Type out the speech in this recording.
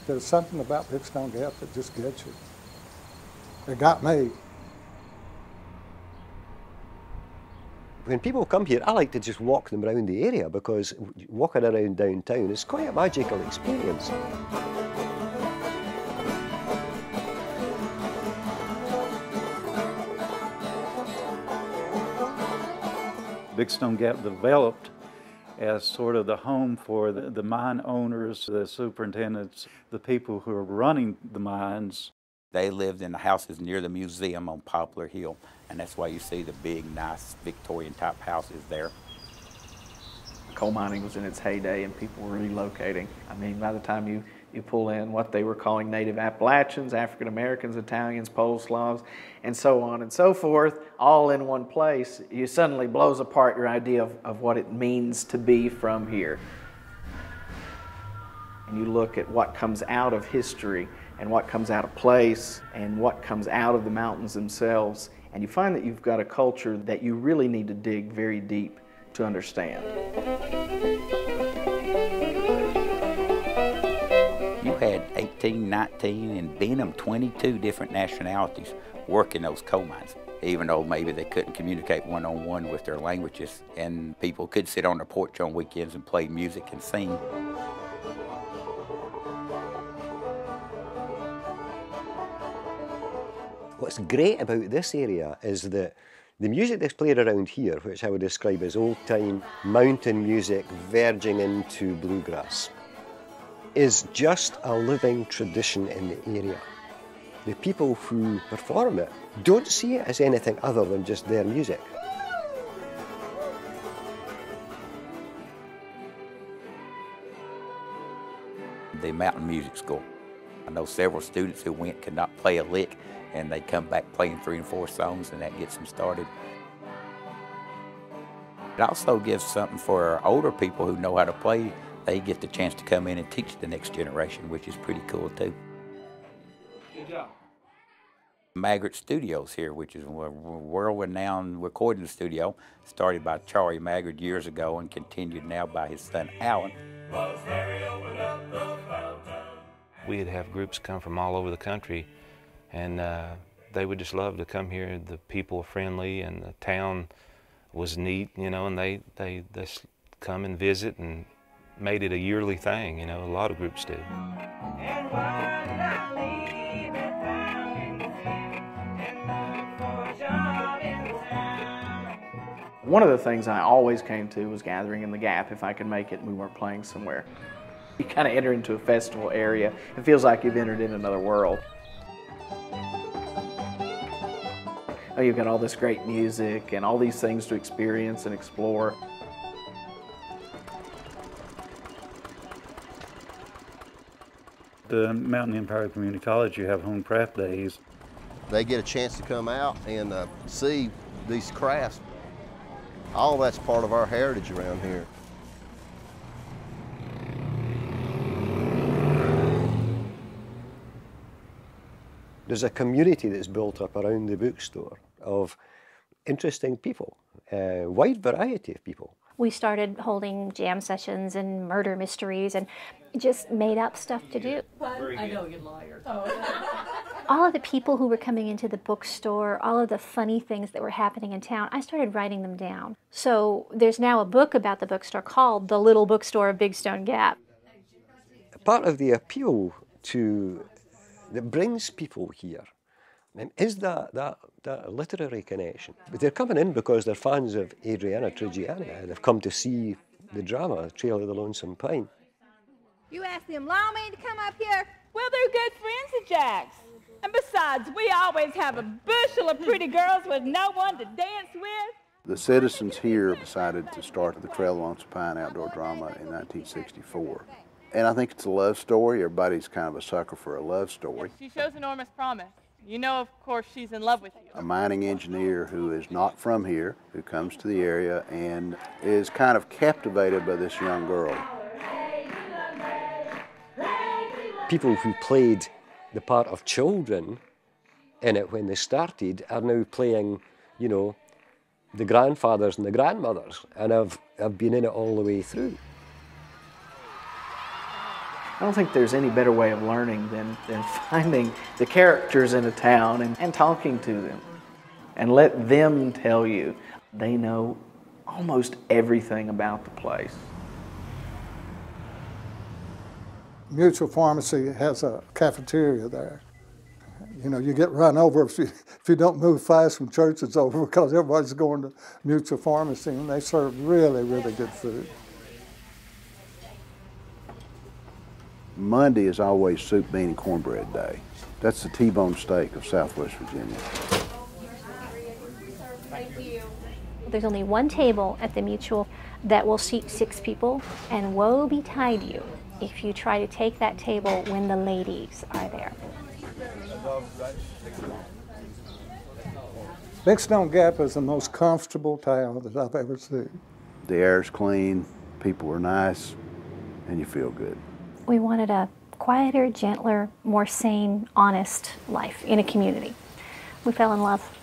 There's something about Big Stone Gap that just gets you. It got me. When people come here, I like to just walk them around the area because walking around downtown is quite a magical experience. Big Stone Gap developed as sort of the home for the mine owners, the superintendents, the people who are running the mines. They lived in the houses near the museum on Poplar Hill, and that's why you see the big, nice Victorian-type houses there. Coal mining was in its heyday, and people were relocating. I mean, by the time you pull in what they were calling Native Appalachians, African Americans, Italians, Poles, Slavs, and so on and so forth, all in one place, you suddenly blows apart your idea of what it means to be from here. And you look at what comes out of history and what comes out of place and what comes out of the mountains themselves, and you find that you've got a culture that you really need to dig very deep to understand. You had 18, 19, and Benham, 22 different nationalities working those coal mines, even though maybe they couldn't communicate one-on-one with their languages, and people could sit on their porch on weekends and play music and sing. What's great about this area is that the music that's played around here, which I would describe as old-time mountain music verging into bluegrass, is just a living tradition in the area. The people who perform it don't see it as anything other than just their music. The mountain music school. I know several students who went could not play a lick, and they come back playing 3 and 4 songs, and that gets them started. It also gives something for our older people who know how to play. They get the chance to come in and teach the next generation, which is pretty cool too. Good job. Maggart Studios here, which is a world-renowned recording studio, started by Charlie Maggart years ago and continued now by his son Alan. We'd have groups come from all over the country, and they would just love to come here. The people were friendly, and the town was neat, you know, and they come and visit and made it a yearly thing, you know, a lot of groups do. One of the things I always came to was gathering in the Gap if I could make it and we weren't playing somewhere. You kind of enter into a festival area. It feels like you've entered in another world. Oh, you've got all this great music and all these things to experience and explore. The Mountain Empire Community College, you have home craft days. They get a chance to come out and see these crafts. All that's part of our heritage around here. There's a community that's built up around the bookstore of interesting people, a wide variety of people. We started holding jam sessions and murder mysteries and just made up stuff to do. I know a good lawyer. All of the people who were coming into the bookstore, all of the funny things that were happening in town, I started writing them down. So there's now a book about the bookstore called The Little Bookstore of Big Stone Gap. Part of the appeal that brings people here is that literary connection. But they're coming in because they're fans of Adriana Trigiani. They've come to see the drama, Trail of the Lonesome Pine. You asked them lawmen to come up here? Well, they're good friends of Jack's. And besides, we always have a bushel of pretty girls with no one to dance with. The citizens here decided to start the Trail of the Lonesome Pine outdoor drama in 1964. And I think it's a love story. Everybody's kind of a sucker for a love story. She shows enormous promise. You know, of course, she's in love with you. A mining engineer who is not from here, who comes to the area and is kind of captivated by this young girl. People who played the part of children in it when they started are now playing, you know, the grandfathers and the grandmothers, and have been in it all the way through. I don't think there's any better way of learning than finding the characters in a town and talking to them. And let them tell you. They know almost everything about the place. Mutual Pharmacy has a cafeteria there. You know, you get run over if you don't move fast when church is over because everybody's going to Mutual Pharmacy, and they serve really, really good food. Monday is always soup, bean, and cornbread day. That's the T-bone steak of Southwest Virginia. There's only one table at the Mutual that will seat 6 people, and woe betide you if you try to take that table when the ladies are there. Big Stone Gap is the most comfortable town that I've ever seen. The air's clean, people are nice, and you feel good. We wanted a quieter, gentler, more sane, honest life in a community. We fell in love.